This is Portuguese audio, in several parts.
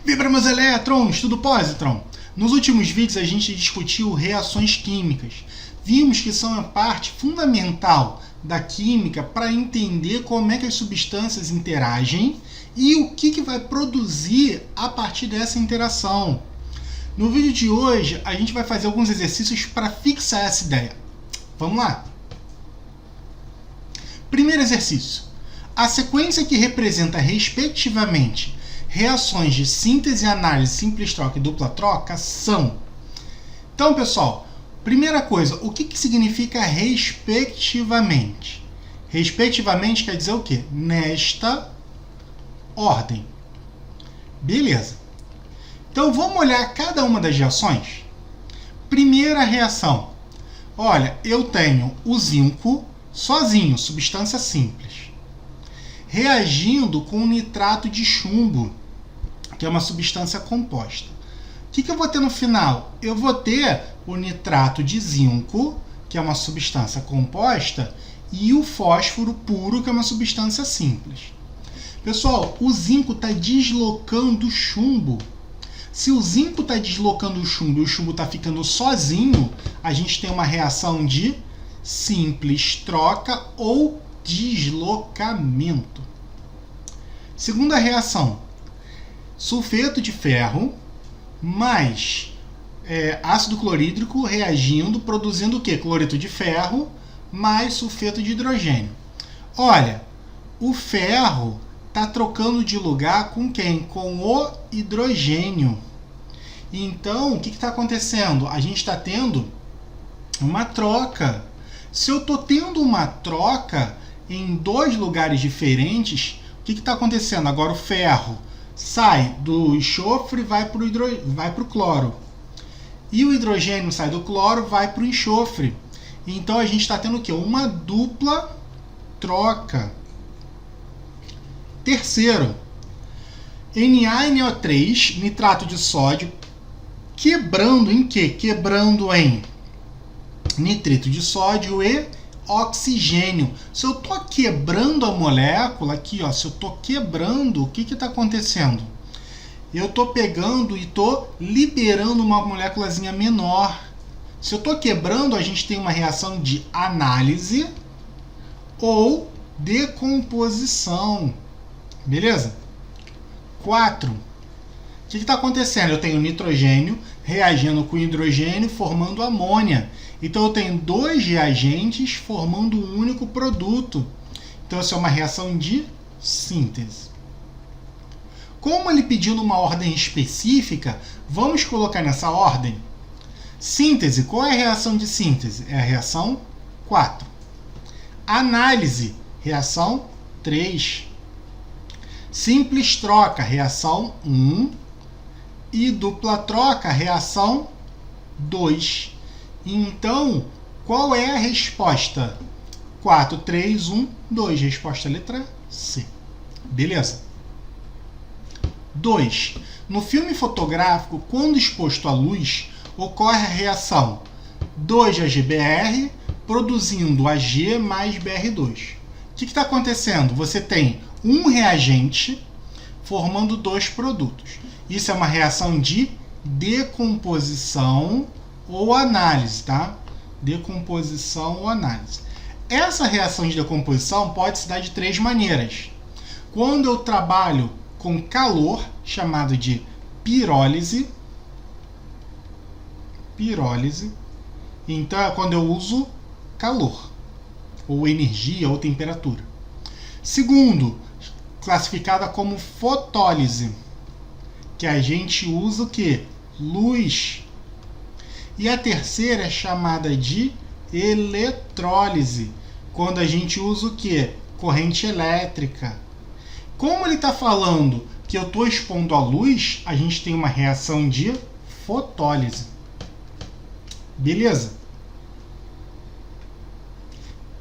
Vibra meus elétrons, tudo positron? Nos últimos vídeos a gente discutiu reações químicas. Vimos que são a parte fundamental da química para entender como é que as substâncias interagem e o que vai produzir a partir dessa interação. No vídeo de hoje a gente vai fazer alguns exercícios para fixar essa ideia. Vamos lá? Primeiro exercício. A sequência que representa respectivamente reações de síntese, análise, simples troca e dupla troca são... Então, pessoal, primeira coisa, o que significa respectivamente? Respectivamente quer dizer o quê? Nesta ordem. Beleza. Então, vamos olhar cada uma das reações? Primeira reação. Olha, eu tenho o zinco sozinho, substância simples, reagindo com o nitrato de chumbo, que é uma substância composta. O que eu vou ter no final? Eu vou ter o nitrato de zinco, que é uma substância composta, e o fósforo puro, que é uma substância simples. Pessoal, o zinco está deslocando o chumbo. Se o zinco está deslocando o chumbo e o chumbo está ficando sozinho, a gente tem uma reação de simples troca ou deslocamento. Segunda reação, sulfeto de ferro mais ácido clorídrico reagindo, produzindo o quê? Cloreto de ferro mais sulfeto de hidrogênio. Olha, o ferro está trocando de lugar com quem? Com o hidrogênio. Então, o que está acontecendo? A gente está tendo uma troca. Se eu estou tendo uma troca em dois lugares diferentes, o que está acontecendo? Agora o ferro sai do enxofre e vai para o cloro. E o hidrogênio sai do cloro e vai para o enxofre. Então a gente está tendo o quê? Uma dupla troca. Terceiro, NaNO3, nitrato de sódio, quebrando em quê? Quebrando em nitrito de sódio e oxigênio. Se eu estou quebrando a molécula aqui, ó, se eu estou quebrando, o que está acontecendo? Eu estou pegando e estou liberando uma moléculazinha menor. Se eu estou quebrando, a gente tem uma reação de análise ou decomposição. Beleza? 4. O que está acontecendo? Eu tenho nitrogênio reagindo com hidrogênio, formando amônia. Então, eu tenho dois reagentes formando um único produto. Então, essa é uma reação de síntese. Como ele pediu numa ordem específica, vamos colocar nessa ordem. Síntese, qual é a reação de síntese? É a reação 4. Análise, reação 3. Simples troca, reação 1. E dupla troca, reação 2. Então, qual é a resposta? 4, 3, 1, 2. Resposta letra C. Beleza? 2. No filme fotográfico, quando exposto à luz, ocorre a reação 2-AgBr produzindo Ag mais Br2. O que está acontecendo? Você tem um reagente formando dois produtos. Isso é uma reação de decomposição ou análise, tá? Decomposição ou análise. Essa reação de decomposição pode se dar de três maneiras. Quando eu trabalho com calor, chamado de pirólise. Pirólise. Então é quando eu uso calor, ou energia, ou temperatura. Segundo, classificada como fotólise, que a gente usa o quê? Luz. E a terceira é chamada de eletrólise, quando a gente usa o quê? Corrente elétrica. Como ele está falando que eu estou expondo a luz, a gente tem uma reação de fotólise. Beleza?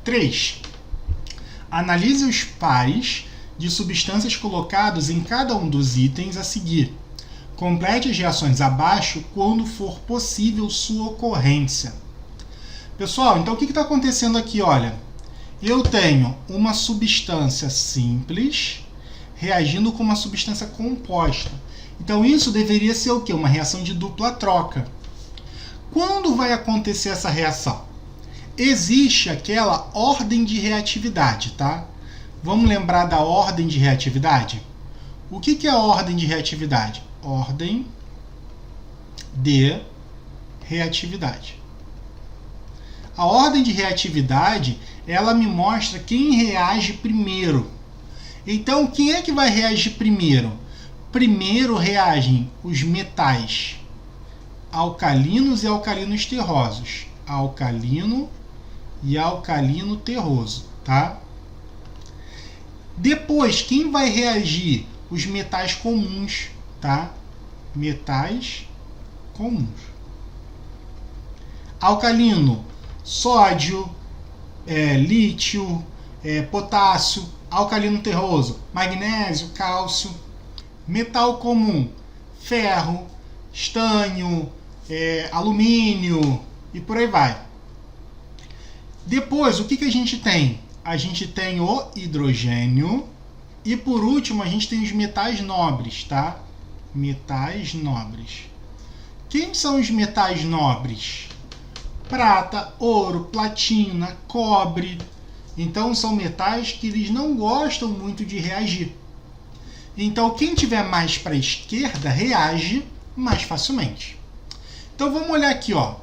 3. Analise os pares de substâncias colocados em cada um dos itens a seguir. Complete as reações abaixo quando for possível sua ocorrência. Pessoal, então o que está acontecendo aqui? Olha, eu tenho uma substância simples reagindo com uma substância composta. Então isso deveria ser o quê? Uma reação de dupla troca. Quando vai acontecer essa reação? Existe aquela ordem de reatividade, tá? Vamos lembrar da ordem de reatividade? O que é a ordem de reatividade? Ordem de reatividade. A ordem de reatividade, ela me mostra quem reage primeiro. Então, quem é que vai reagir primeiro? Primeiro reagem os metais alcalinos e alcalinos terrosos. Alcalino e alcalino terroso, tá? Depois, quem vai reagir? Os metais comuns, tá? Metais comuns. Alcalino, sódio, lítio, potássio. Alcalino terroso, magnésio, cálcio. Metal comum, ferro, estânio, alumínio e por aí vai. Depois, o que a gente tem? A gente tem o hidrogênio e por último a gente tem os metais nobres, tá? Metais nobres. Quem são os metais nobres? Prata, ouro, platina, cobre. Então são metais que eles não gostam muito de reagir. Então quem tiver mais para a esquerda reage mais facilmente. Então vamos olhar aqui, ó.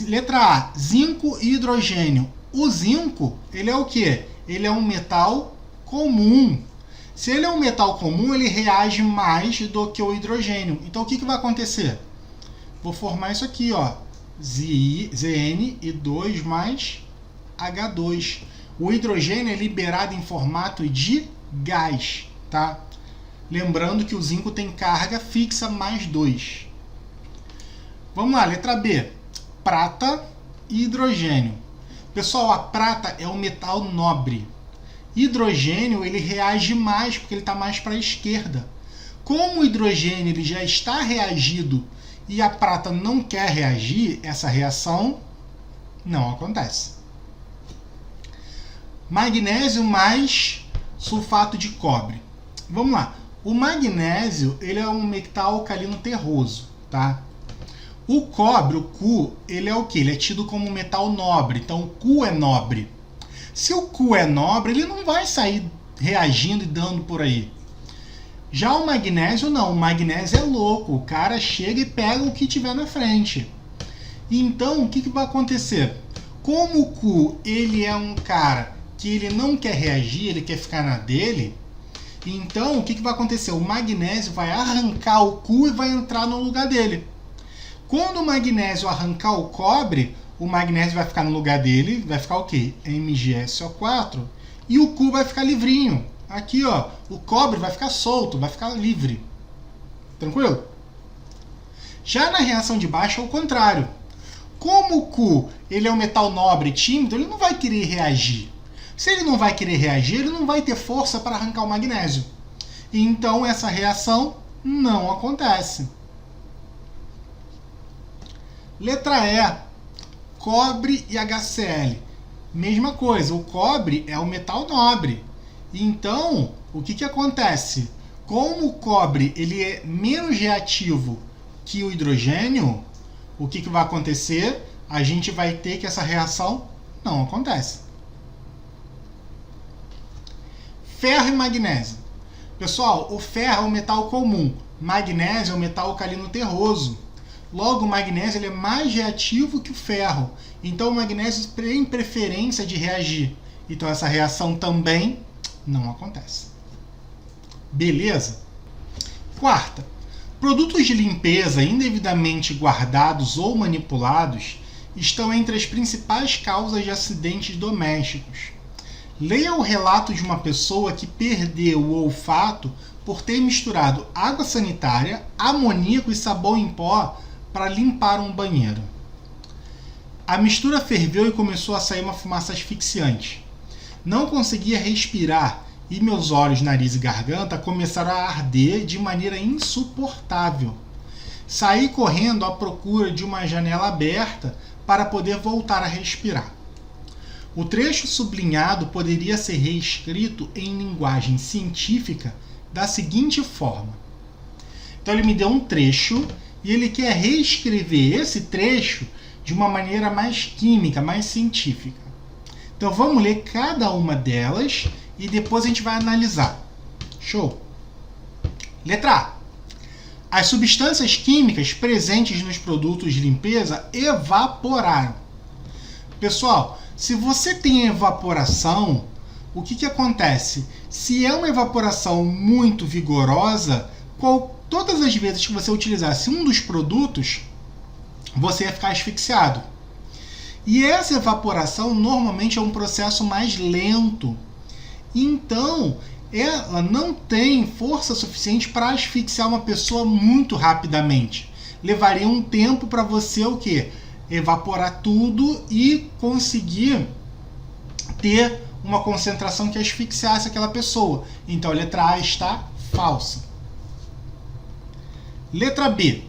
Letra A, zinco e hidrogênio. O zinco, ele é o quê? Ele é um metal comum. Se ele é um metal comum, ele reage mais do que o hidrogênio. Então o que vai acontecer? Vou formar isso aqui, ó. Zn2 mais H2. O hidrogênio é liberado em formato de gás, tá? Lembrando que o zinco tem carga fixa mais 2. Vamos lá, letra B. Prata e hidrogênio. Pessoal, a prata é um metal nobre. Hidrogênio, ele reage mais porque ele está mais para a esquerda. Como o hidrogênio ele já está reagido e a prata não quer reagir, essa reação não acontece. Magnésio mais sulfato de cobre. Vamos lá. O magnésio, ele é um metal alcalino terroso, tá? O cobre, o Cu, ele é o quê? Ele é tido como um metal nobre. Então, o Cu é nobre. Se o Cu é nobre, ele não vai sair reagindo e dando por aí. Já o magnésio, não. O magnésio é louco. O cara chega e pega o que tiver na frente. Então, o que vai acontecer? Como o Cu, ele é um cara que ele não quer reagir, ele quer ficar na dele, então o que vai acontecer? O magnésio vai arrancar o Cu e vai entrar no lugar dele. Quando o magnésio arrancar o cobre, o magnésio vai ficar no lugar dele, vai ficar o quê? MgSO4, e o Cu vai ficar livrinho. Aqui, ó, o cobre vai ficar solto, vai ficar livre. Tranquilo? Já na reação de baixo é o contrário. Como o Cu ele é um metal nobre e tímido, ele não vai querer reagir. Se ele não vai querer reagir, ele não vai ter força para arrancar o magnésio. Então essa reação não acontece. Letra E, cobre e HCl. Mesma coisa, o cobre é um metal nobre. Então, o que acontece? Como o cobre ele é menos reativo que o hidrogênio, o que vai acontecer? A gente vai ter que essa reação não acontece. Ferro e magnésio. Pessoal, o ferro é um metal comum. Magnésio é um metal alcalino terroso. Logo, o magnésio ele é mais reativo que o ferro. Então, o magnésio tem preferência de reagir. Então, essa reação também não acontece. Beleza? Quarta. Produtos de limpeza indevidamente guardados ou manipulados estão entre as principais causas de acidentes domésticos. Leia o relato de uma pessoa que perdeu o olfato por ter misturado água sanitária, amoníaco e sabão em pó para limpar um banheiro. A mistura ferveu e começou a sair uma fumaça asfixiante. Não conseguia respirar e meus olhos, nariz e garganta começaram a arder de maneira insuportável. Saí correndo à procura de uma janela aberta para poder voltar a respirar. O trecho sublinhado poderia ser reescrito em linguagem científica da seguinte forma. Então ele me deu um trecho e ele quer reescrever esse trecho de uma maneira mais química, mais científica. Então vamos ler cada uma delas e depois a gente vai analisar. Show? Letra A. As substâncias químicas presentes nos produtos de limpeza evaporaram. Pessoal, se você tem evaporação, o que acontece? Se é uma evaporação muito vigorosa, todas as vezes que você utilizasse um dos produtos, você ia ficar asfixiado. E essa evaporação normalmente é um processo mais lento. Então, ela não tem força suficiente para asfixiar uma pessoa muito rapidamente. Levaria um tempo para você o quê? Evaporar tudo e conseguir ter uma concentração que asfixiasse aquela pessoa. Então a letra A está falsa. Letra B.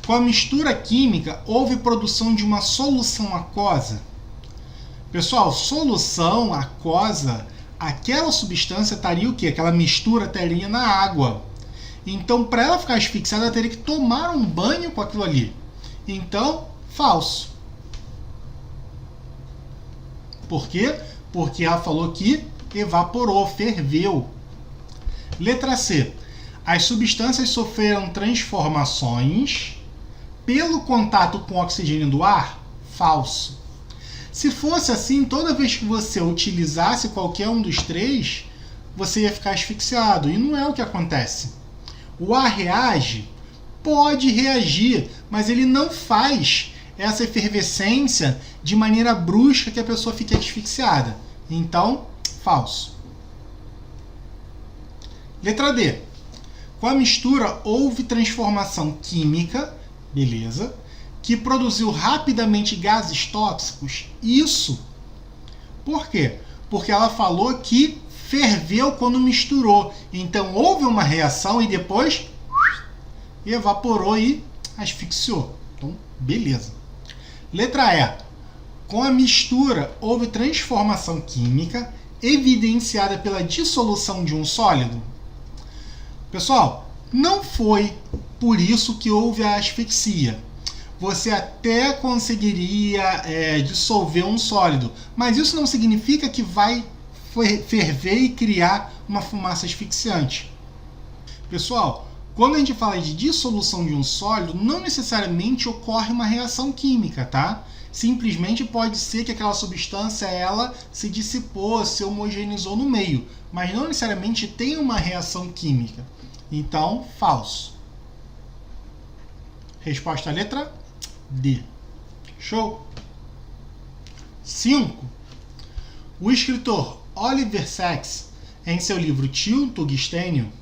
Com a mistura química, houve produção de uma solução aquosa. Pessoal, solução aquosa, aquela substância estaria o quê? Aquela mistura estaria na água. Então, para ela ficar asfixiada, ela teria que tomar um banho com aquilo ali. Então, falso. Por quê? Porque ela falou que evaporou, ferveu. Letra C. As substâncias sofreram transformações pelo contato com o oxigênio do ar? Falso. Se fosse assim, toda vez que você utilizasse qualquer um dos três, você ia ficar asfixiado. E não é o que acontece. O ar reage? Pode reagir, mas ele não faz essa efervescência de maneira brusca que a pessoa fique asfixiada. Então, falso. Letra D. Com a mistura houve transformação química, beleza, que produziu rapidamente gases tóxicos. Isso. Por quê? Porque ela falou que ferveu quando misturou. Então houve uma reação e depois evaporou e asfixiou. Então, beleza. Letra E. Com a mistura houve transformação química evidenciada pela dissolução de um sólido. Pessoal, não foi por isso que houve a asfixia. Você até conseguiria dissolver um sólido, mas isso não significa que vai ferver e criar uma fumaça asfixiante. Pessoal, quando a gente fala de dissolução de um sólido, não necessariamente ocorre uma reação química, tá? Simplesmente pode ser que aquela substância ela se dissipou, se homogeneizou no meio, mas não necessariamente tem uma reação química. Então, falso. Resposta à letra D. Show? 5. O escritor Oliver Sacks, em seu livro Tio Tungstênio,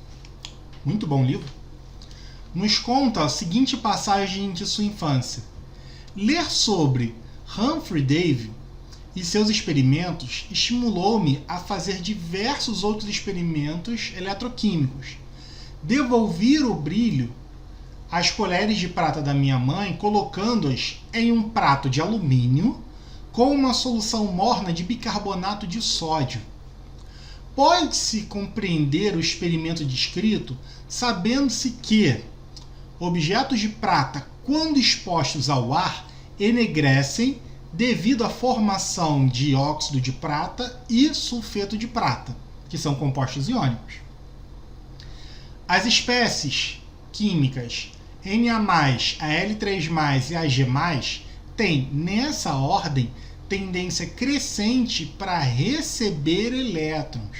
muito bom livro, nos conta a seguinte passagem de sua infância. Ler sobre Humphrey Davy e seus experimentos estimulou-me a fazer diversos outros experimentos eletroquímicos. Devolvi o brilho às colheres de prata da minha mãe, colocando-as em um prato de alumínio com uma solução morna de bicarbonato de sódio. Pode-se compreender o experimento descrito sabendo-se que objetos de prata, quando expostos ao ar, enegrecem devido à formação de óxido de prata e sulfeto de prata, que são compostos iônicos. As espécies químicas Na+, Al3+, e Ag+, têm, nessa ordem, tendência crescente para receber elétrons.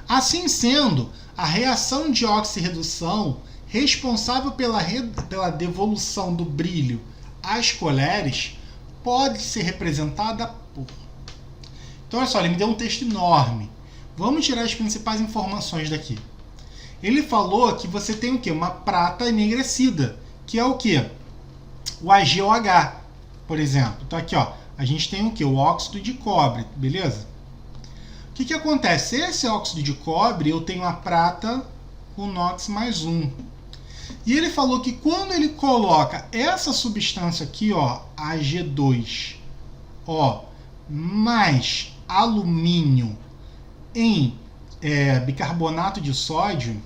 Assim sendo, a reação de oxirredução responsável pela devolução do brilho às colheres pode ser representada por... Então, olha só, ele me deu um texto enorme. Vamos tirar as principais informações daqui. Ele falou que você tem o quê? Uma prata enegrecida, que é o quê? O AgOH, por exemplo. Então aqui, ó, a gente tem o quê? O óxido de cobre, beleza? O que acontece? Esse óxido de cobre, eu tenho a prata com NOx mais 1. E ele falou que quando ele coloca essa substância aqui, ó, Ag2, ó, mais alumínio em bicarbonato de sódio,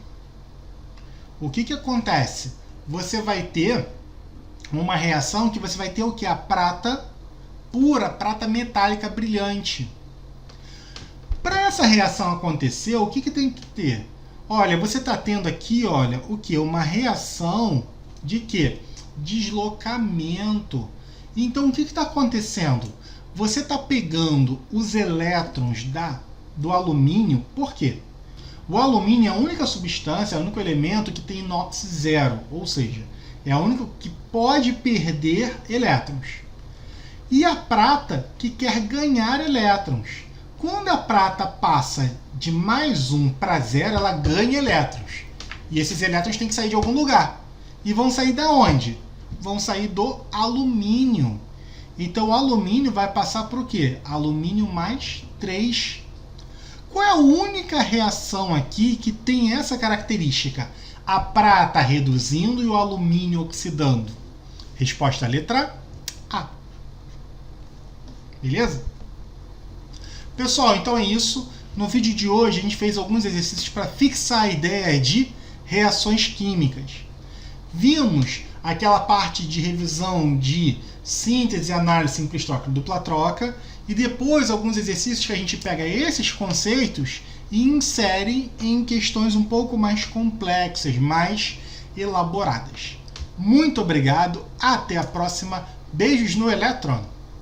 o que acontece? Você vai ter uma reação que você vai ter o que? A prata pura, prata metálica brilhante. Para essa reação acontecer, o que tem que ter? Olha, você está tendo aqui, olha, o que? Uma reação de quê? Deslocamento. Então, o que está acontecendo? Você está pegando os elétrons do alumínio, por quê? O alumínio é a única substância, é o único elemento que tem inox zero, ou seja, é o único que pode perder elétrons. E a prata que quer ganhar elétrons. Quando a prata passa de +1 para 0, ela ganha elétrons. E esses elétrons têm que sair de algum lugar. E vão sair de onde? Vão sair do alumínio. Então o alumínio vai passar para o quê? Alumínio mais 3. Qual é a única reação aqui que tem essa característica? A prata reduzindo e o alumínio oxidando. Resposta letra A. Beleza? Pessoal, então é isso. No vídeo de hoje a gente fez alguns exercícios para fixar a ideia de reações químicas. Vimos aquela parte de revisão de síntese, análise, simples troca e dupla troca, e depois alguns exercícios que a gente pega esses conceitos e insere em questões um pouco mais complexas, mais elaboradas. Muito obrigado, até a próxima. Beijos no elétron!